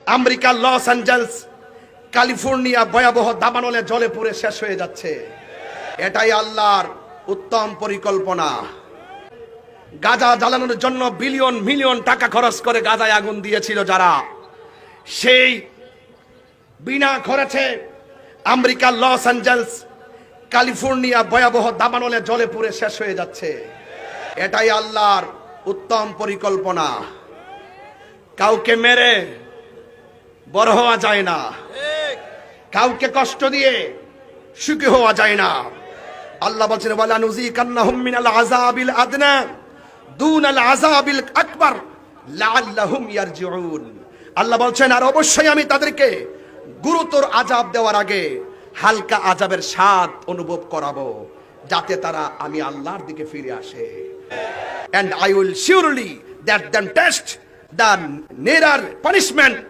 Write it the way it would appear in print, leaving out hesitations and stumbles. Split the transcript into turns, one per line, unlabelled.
আমেরিকার Los Angeles, California ভয়াবহ দাবানলে জলে পুড়ে শেষ হয়ে যাচ্ছে। এটাই আল্লাহর উত্তম পরিকল্পনা। গাজা জ্বালানোর জন্য বিলিয়ন মিলিয়ন টাকা খরচ করে গাজায় আগুন দিয়েছিল যারা, সেই বিনা খরচে আমেরিকার লস অ্যাঞ্জেলস, ক্যালিফোর্নিয়া ভয়াবহ দাবানলে জলে পুড়ে শেষ হয়ে যাচ্ছে। এটাই আল্লাহর উত্তম পরিকল্পনা। কাউকে মেরে বড় হওয়া যায় না, কাউকে কষ্ট দিয়ে সুখী হওয়া যায় না। আল্লাহ বলছেন ওয়ালা নুযিকান্নাহুম মিনাল আযাবিল আদনা দুনাল আযাবিল আকবার লাআল্লাহুম ইয়ারজিউন। আল্লাহ বলছেন আর অবশ্যই আমি তাদেরকে গুরুতর আযাব দেওয়ার আগে হালকা আযাবের স্বাদ অনুভব করাবো, যাতে তারা আমি আল্লাহর দিকে ফিরে আসে। And I will surely that them test the nearer punishment